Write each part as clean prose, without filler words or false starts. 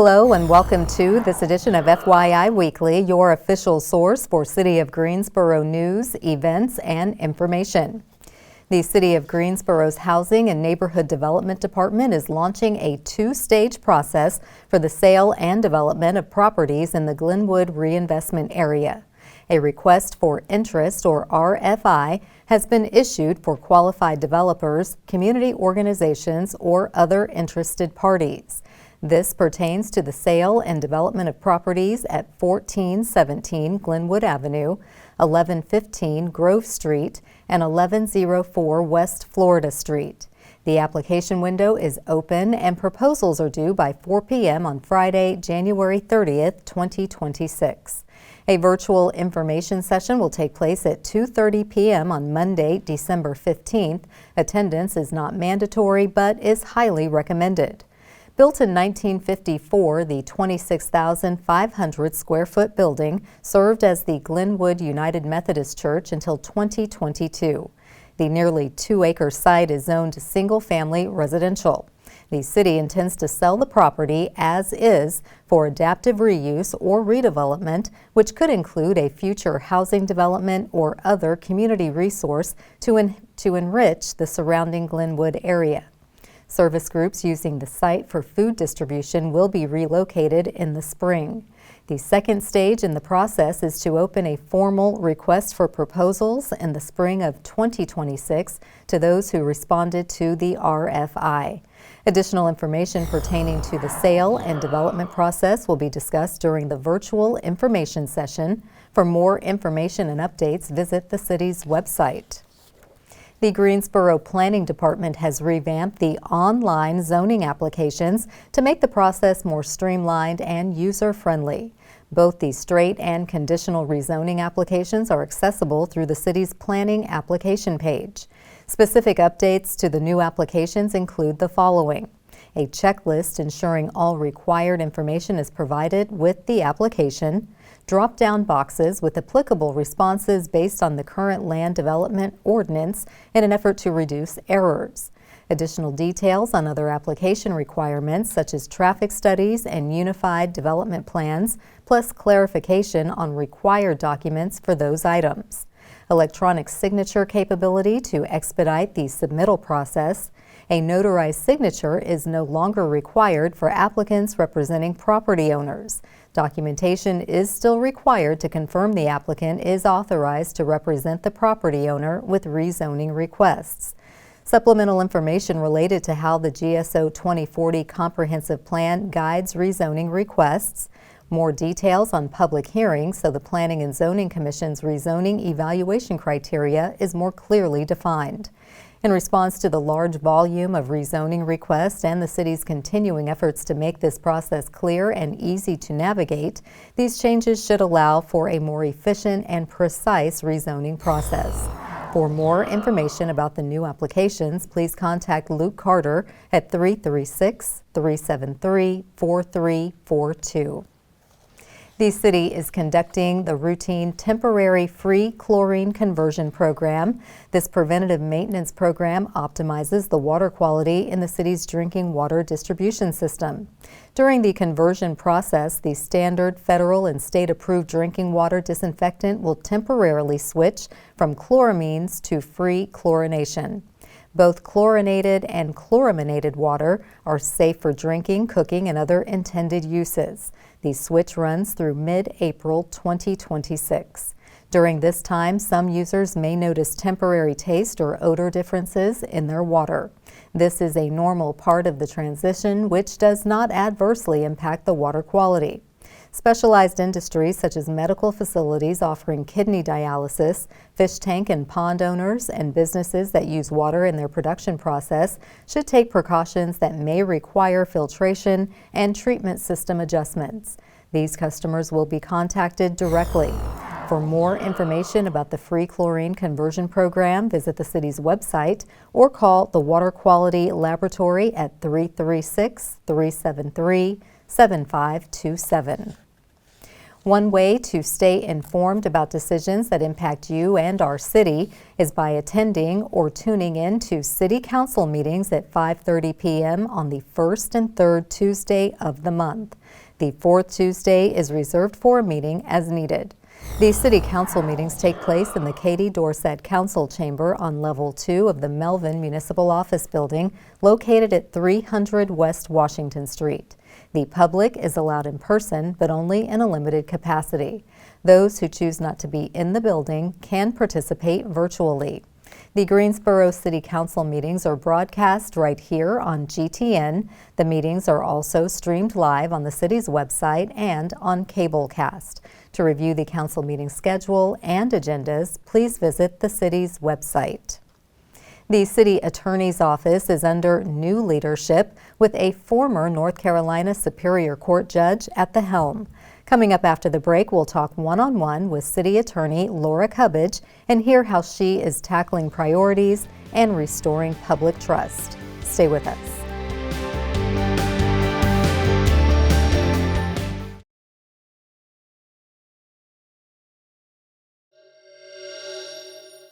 Hello and welcome to this edition of FYI Weekly, your official source for City of Greensboro news, events, and information. The City of Greensboro's Housing and Neighborhood Development Department is launching a two-stage process for the sale and development of properties in the Glenwood reinvestment area. A request for interest, or RFI, has been issued for qualified developers, community organizations, or other interested parties. This pertains to the sale and development of properties at 1417 Glenwood Avenue, 1115 Grove Street, and 1104 West Florida Street. The application window is open and proposals are due by 4 p.m. on Friday, January 30th, 2026. A virtual information session will take place at 2:30 p.m. on Monday, December 15th. Attendance is not mandatory but is highly recommended. Built in 1954, the 26,500 square foot building served as the Glenwood United Methodist Church until 2022. The nearly 2-acre site is zoned single-family residential. The city intends to sell the property as is for adaptive reuse or redevelopment, which could include a future housing development or other community resource to enrich the surrounding Glenwood area. Service groups using the site for food distribution will be relocated in the spring. The second stage in the process is to open a formal request for proposals in the spring of 2026 to those who responded to the RFI. Additional information pertaining to the sale and development process will be discussed during the virtual information session. For more information and updates, visit the city's website. The Greensboro Planning Department has revamped the online zoning applications to make the process more streamlined and user-friendly. Both the straight and conditional rezoning applications are accessible through the city's planning application page. Specific updates to the new applications include the following: a checklist ensuring all required information is provided with the application, drop-down boxes with applicable responses based on the current land development ordinance in an effort to reduce errors. Additional details on other application requirements such as traffic studies and unified development plans, plus clarification on required documents for those items. Electronic signature capability to expedite the submittal process. A notarized signature is no longer required for applicants representing property owners. Documentation is still required to confirm the applicant is authorized to represent the property owner with rezoning requests. Supplemental information related to how the GSO 2040 Comprehensive Plan guides rezoning requests. More details on public hearings so the Planning and Zoning Commission's rezoning evaluation criteria is more clearly defined. In response to the large volume of rezoning requests and the city's continuing efforts to make this process clear and easy to navigate, these changes should allow for a more efficient and precise rezoning process. For more information about the new applications, please contact Luke Carter at 336-373-4342. The city is conducting the routine temporary free chlorine conversion program. This preventative maintenance program optimizes the water quality in the city's drinking water distribution system. During the conversion process, the standard federal and state-approved drinking water disinfectant will temporarily switch from chloramines to free chlorination. Both chlorinated and chlorinated water are safe for drinking, cooking, and other intended uses. The switch runs through mid-April 2026. During this time, some users may notice temporary taste or odor differences in their water. This is a normal part of the transition, which does not adversely impact the water quality. Specialized industries such as medical facilities offering kidney dialysis, fish tank and pond owners, and businesses that use water in their production process should take precautions that may require filtration and treatment system adjustments. These customers will be contacted directly. For more information about the free chlorine conversion program, visit the city's website or call the Water Quality Laboratory at 336-373-7527. One way to stay informed about decisions that impact you and our city is by attending or tuning in to City Council meetings at 5:30 p.m. on the first and third Tuesday of the month. The fourth Tuesday is reserved for a meeting as needed. These City Council meetings take place in the Katie Dorsett Council Chamber on Level 2 of the Melvin Municipal Office Building, located at 300 West Washington Street. The public is allowed in person, but only in a limited capacity. Those who choose not to be in the building can participate virtually. The Greensboro City Council meetings are broadcast right here on GTN. The meetings are also streamed live on the city's website and on Cablecast. To review the council meeting schedule and agendas, please visit the city's website. The city attorney's office is under new leadership with a former North Carolina Superior Court judge at the helm. Coming up after the break, we'll talk one-on-one with City Attorney Laura Cubbage and hear how she is tackling priorities and restoring public trust. Stay with us.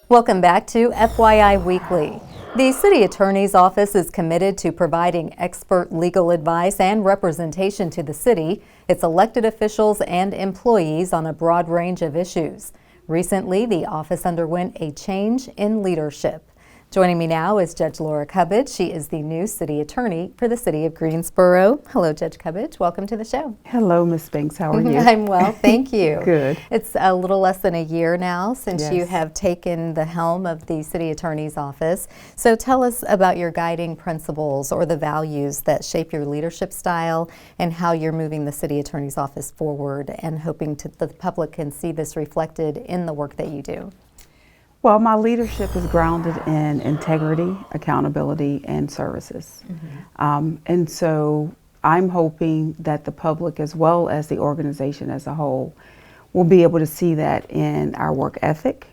Welcome back to FYI Weekly. The City Attorney's Office is committed to providing expert legal advice and representation to the city, its elected officials, and employees on a broad range of issues. Recently, the office underwent a change in leadership. Joining me now is Judge Laura Cubbage. She is the new City Attorney for the City of Greensboro. Hello, Judge Cubbage. Welcome to the show. Hello, Ms. Banks. How are you? I'm well, thank you. Good. It's a little less than a year now since Yes. you have taken the helm of the City Attorney's Office. So tell us about your guiding principles or the values that shape your leadership style and how you're moving the City Attorney's Office forward and hoping the public can see this reflected in the work that you do. Well, my leadership is grounded in integrity, accountability, and services. And so I'm hoping that the public, as well as the organization as a whole, will be able to see that in our work ethic,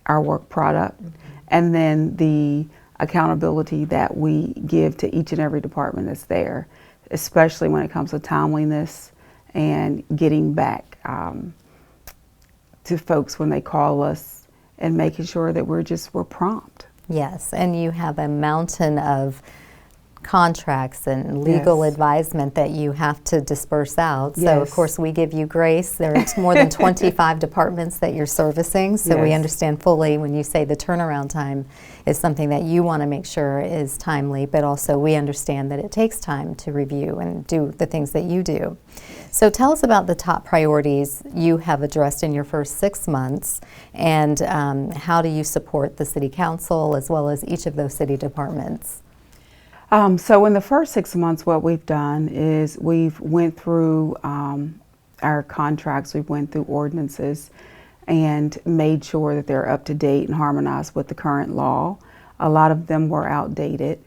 our work product, and then the accountability that we give to each and every department that's there, especially when it comes to timeliness and getting back to folks when they call us, and making sure that we're prompt. Yes, and you have a mountain of contracts and legal advisement that you have to disperse out. So of course we give you grace. There's more than 25 departments that you're servicing, so we understand fully when you say the turnaround time is something that you want to make sure is timely, but also we understand that it takes time to review and do the things that you do. So tell us about the top priorities you have addressed in your first 6 months, and how do you support the City Council as well as each of those city departments? So in the first 6 months, what we've done is we've went through our contracts, we've went through ordinances and made sure that they're up to date and harmonized with the current law. A lot of them were outdated.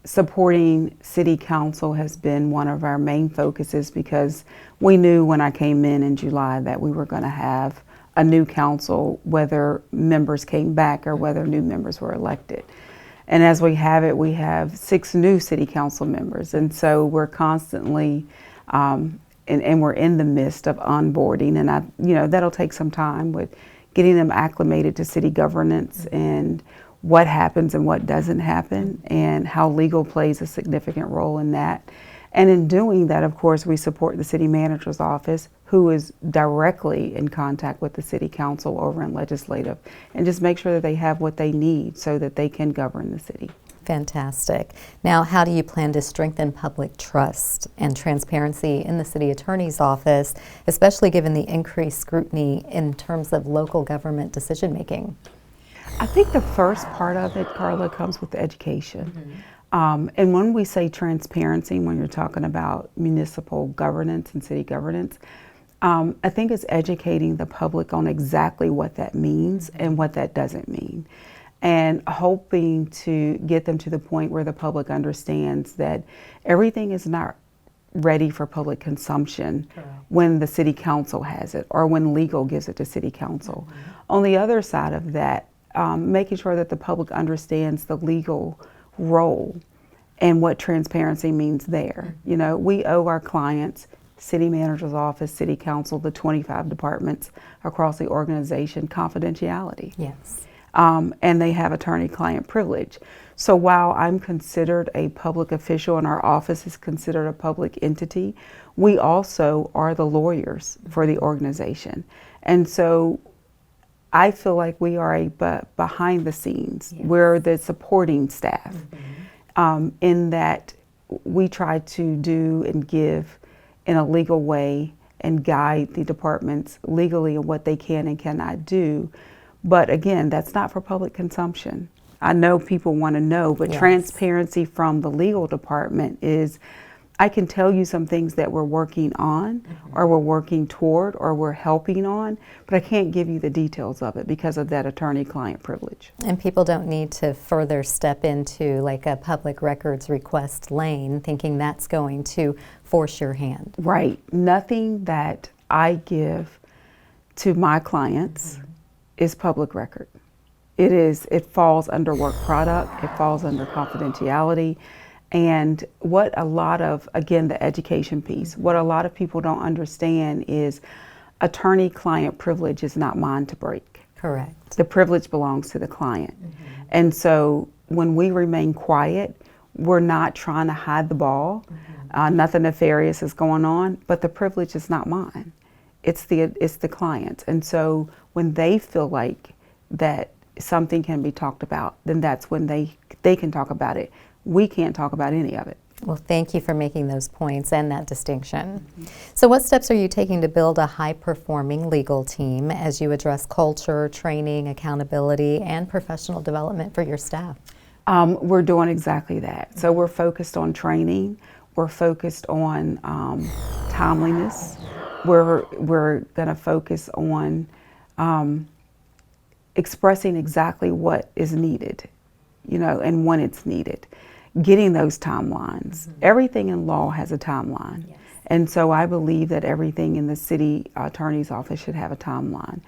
Supporting City Council has been one of our main focuses because we knew when I came in July that we were going to have a new council, whether members came back or whether new members were elected. And as we have it, we have 6 new City Council members. And so we're constantly, and we're in the midst of onboarding. And that'll take some time with getting them acclimated to city governance and what happens and what doesn't happen, and how legal plays a significant role in that. And in doing that, of course, we support the city manager's office, who is directly in contact with the city council over in legislative, and just make sure that they have what they need so that they can govern the city. Fantastic. Now, how do you plan to strengthen public trust and transparency in the city attorney's office, especially given the increased scrutiny in terms of local government decision making? I think the first part of it, Carla, comes with education. And when we say transparency, when you're talking about municipal governance and city governance, I think it's educating the public on exactly what that means and what that doesn't mean. And hoping to get them to the point where the public understands that everything is not ready for public consumption when the city council has it or when legal gives it to city council. On the other side of that, making sure that the public understands the legal role and what transparency means there. You know, we owe our clients city manager's office, city council, the 25 departments across the organization, confidentiality. Yes. And they have attorney-client privilege. So while I'm considered a public official and our office is considered a public entity, we also are the lawyers for the organization. And so I feel like we are behind the scenes. Yes. We're the supporting staff, in that we try to do and give in a legal way and guide the departments legally in what they can and cannot do. But again, that's not for public consumption. I know people want to know, but Yes. transparency from the legal department is, I can tell you some things that we're working on, or we're working toward, or we're helping on, but I can't give you the details of it because of that attorney-client privilege. And people don't need to further step into like a public records request lane thinking that's going to force your hand. Right. Nothing that I give to my clients is public record. It falls under work product, it falls under confidentiality. And what a lot of, again, the education piece, what a lot of people don't understand is attorney-client privilege is not mine to break. Correct. The privilege belongs to the client. And so when we remain quiet, we're not trying to hide the ball. Nothing nefarious is going on, but the privilege is not mine. It's the client's. And so when they feel like that something can be talked about, then that's when they can talk about it. We can't talk about any of it. Well, thank you for making those points and that distinction. So what steps are you taking to build a high-performing legal team as you address culture, training, accountability, and professional development for your staff? We're doing exactly that. So we're focused on training. We're focused on timeliness. We're going to focus on expressing exactly what is needed, and when it's needed. Getting those timelines. Everything in law has a timeline. Yes. And so I believe that everything in the city attorney's office should have a timeline.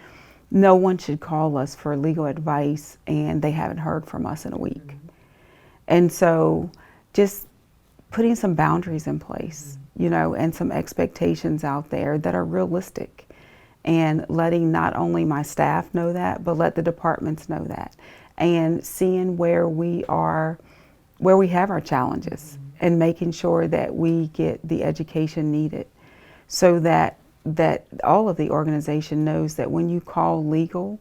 No one should call us for legal advice and they haven't heard from us in a week. And so just putting some boundaries in place, and some expectations out there that are realistic, and letting not only my staff know that, but let the departments know that, and seeing where we have our challenges, and making sure that we get the education needed so that all of the organization knows that when you call legal,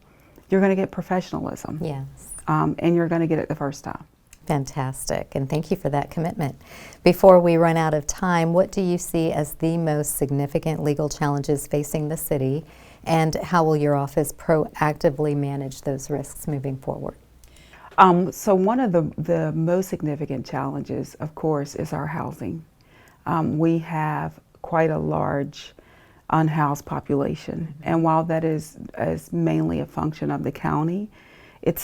you're going to get professionalism. Yes. And you're going to get it the first time. Fantastic, and thank you for that commitment. Before we run out of time, what do you see as the most significant legal challenges facing the city, and how will your office proactively manage those risks moving forward? So one of the most significant challenges, of course, is our housing. We have quite a large unhoused population, and while that is mainly a function of the county, it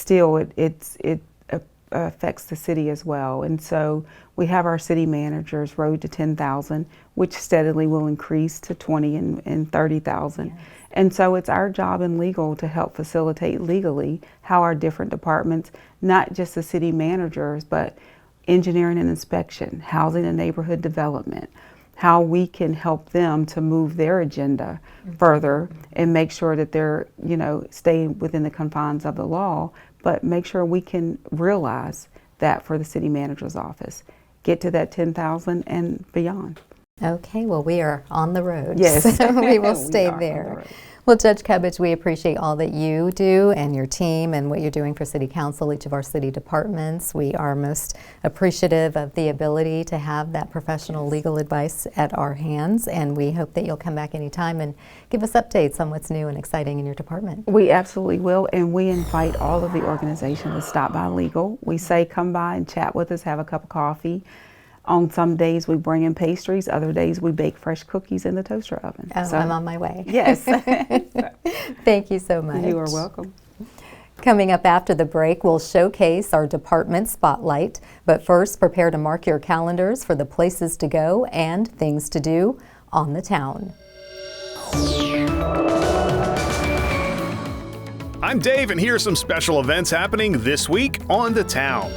affects the city as well. And so we have our city managers road to 10,000, which steadily will increase to 20 and 30,000. Yes. And so it's our job in legal to help facilitate legally how our different departments, not just the city managers, but engineering and inspection, housing and neighborhood development, how we can help them to move their agenda further and make sure that they're, staying within the confines of the law, but make sure we can realize that for the city manager's office, get to that 10,000 and beyond. Okay, well, we are on the road. Yes. So we will stay We are on the there. road. Well, Judge Cubbage, we appreciate all that you do and your team and what you're doing for City Council, each of our city departments. We are most appreciative of the ability to have that professional legal advice at our hands, and we hope that you'll come back anytime and give us updates on what's new and exciting in your department. We absolutely will, and we invite all of the organizations to stop by legal. We say come by and chat with us, have a cup of coffee. On some days we bring in pastries, other days we bake fresh cookies in the toaster oven. Oh, I'm on my way. Yes. Thank you so much. You are welcome. Coming up after the break, we'll showcase our department spotlight. But first, prepare to mark your calendars for the places to go and things to do on the town. I'm Dave, and here are some special events happening this week on the town.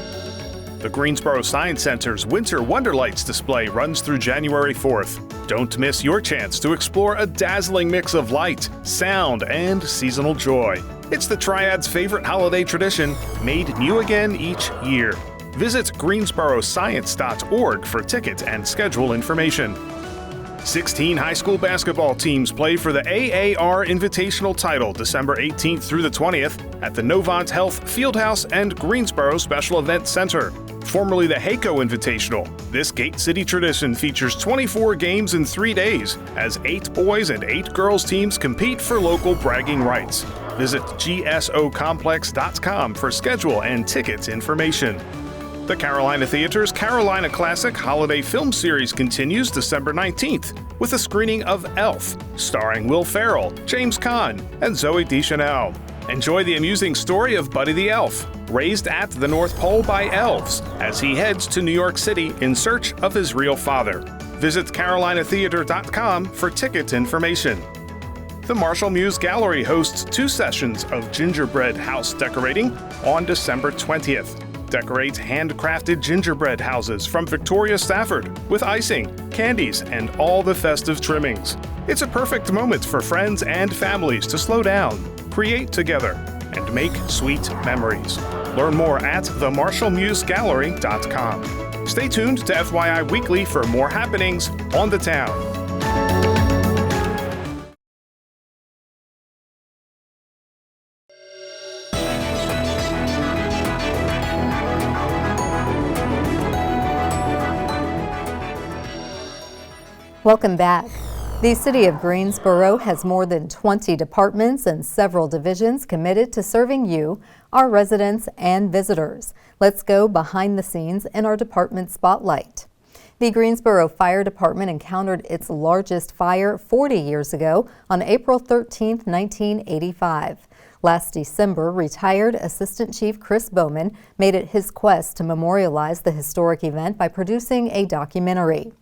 The Greensboro Science Center's Winter Wonderlights display runs through January 4th. Don't miss your chance to explore a dazzling mix of light, sound, and seasonal joy. It's the Triad's favorite holiday tradition, made new again each year. Visit greensboroscience.org for ticket and schedule information. 16 high school basketball teams play for the AAR Invitational title December 18th through the 20th at the Novant Health Fieldhouse and Greensboro Special Events Center. Formerly the HACO Invitational, this Gate City tradition features 24 games in 3 days as 8 boys and 8 girls teams compete for local bragging rights. Visit gsocomplex.com for schedule and ticket information. The Carolina Theater's Carolina Classic Holiday Film Series continues December 19th with a screening of Elf, starring Will Ferrell, James Caan, and Zooey Deschanel. Enjoy the amusing story of Buddy the Elf, raised at the North Pole by elves, as he heads to New York City in search of his real father. Visit carolinatheater.com for ticket information. The Marshall Muse Gallery hosts 2 sessions of gingerbread house decorating on December 20th. Decorate handcrafted gingerbread houses from Victoria Stafford with icing, candies, and all the festive trimmings. It's a perfect moment for friends and families to slow down, create together, and make sweet memories. Learn more at themarshallmusegallery.com. Stay tuned to FYI Weekly for more happenings on the town. Welcome back. The City of Greensboro has more than 20 departments and several divisions committed to serving you, our residents and visitors. Let's go behind the scenes in our department spotlight. The Greensboro Fire Department encountered its largest fire 40 years ago on April 13, 1985. Last December, retired Assistant Chief Chris Bowman made it his quest to memorialize the historic event by producing a documentary.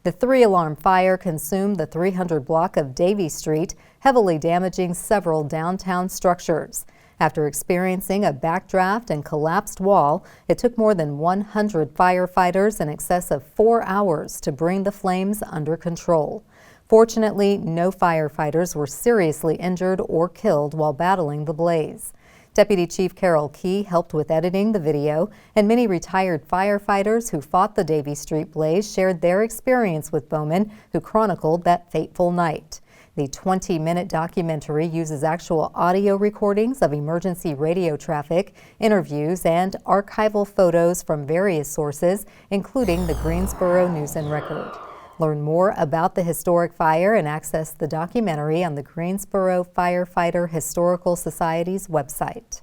The 3-alarm fire consumed the 300 block of Davie Street, heavily damaging several downtown structures. After experiencing a backdraft and collapsed wall, it took more than 100 firefighters in excess of 4 hours to bring the flames under control. Fortunately, no firefighters were seriously injured or killed while battling the blaze. Deputy Chief Carol Key helped with editing the video, and many retired firefighters who fought the Davie Street blaze shared their experience with Bowman, who chronicled that fateful night. The 20-minute documentary uses actual audio recordings of emergency radio traffic, interviews, and archival photos from various sources, including the Greensboro News and Record. Learn more about the historic fire and access the documentary on the Greensboro Firefighter Historical Society's website.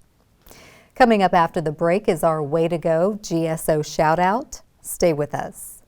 Coming up after the break is our Way to Go GSO shout out. Stay with us.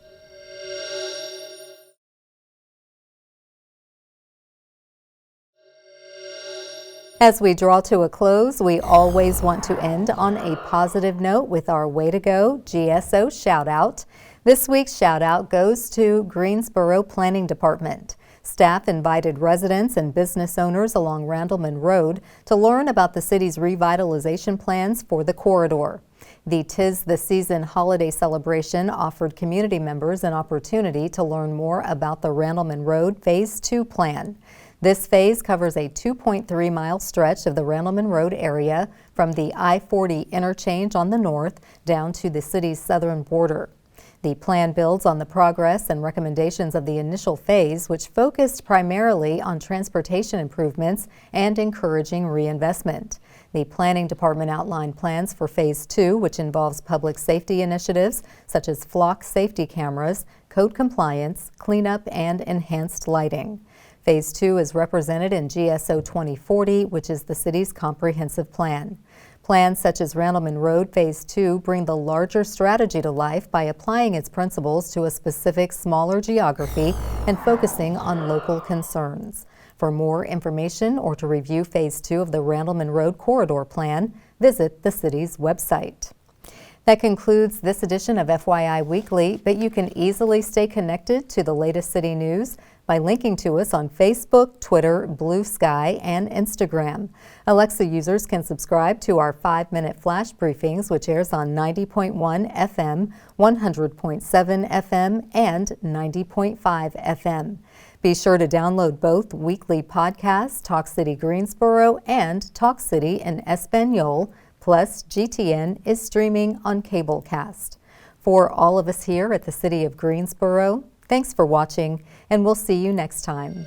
As we draw to a close, we always want to end on a positive note with our Way to Go GSO shout out. This week's shout out goes to Greensboro Planning Department. Staff invited residents and business owners along Randleman Road to learn about the city's revitalization plans for the corridor. The 'Tis the Season holiday celebration offered community members an opportunity to learn more about the Randleman Road Phase 2 plan. This phase covers a 2.3-mile stretch of the Randleman Road area from the I-40 interchange on the north down to the city's southern border. The plan builds on the progress and recommendations of the initial phase, which focused primarily on transportation improvements and encouraging reinvestment. The Planning Department outlined plans for Phase 2, which involves public safety initiatives such as flock safety cameras, code compliance, cleanup, and enhanced lighting. Phase 2 is represented in GSO 2040, which is the city's comprehensive plan. Plans such as Randleman Road Phase 2 bring the larger strategy to life by applying its principles to a specific smaller geography and focusing on local concerns. For more information or to review Phase 2 of the Randleman Road Corridor Plan, visit the city's website. That concludes this edition of FYI Weekly, but you can easily stay connected to the latest city news by linking to us on Facebook, Twitter, Blue Sky, and Instagram. Alexa users can subscribe to our 5-minute flash briefings, which airs on 90.1 FM, 100.7 FM, and 90.5 FM. Be sure to download both weekly podcasts, Talk City Greensboro and Talk City in Espanol, plus GTN is streaming on Cablecast. For all of us here at the City of Greensboro, thanks for watching, and we'll see you next time.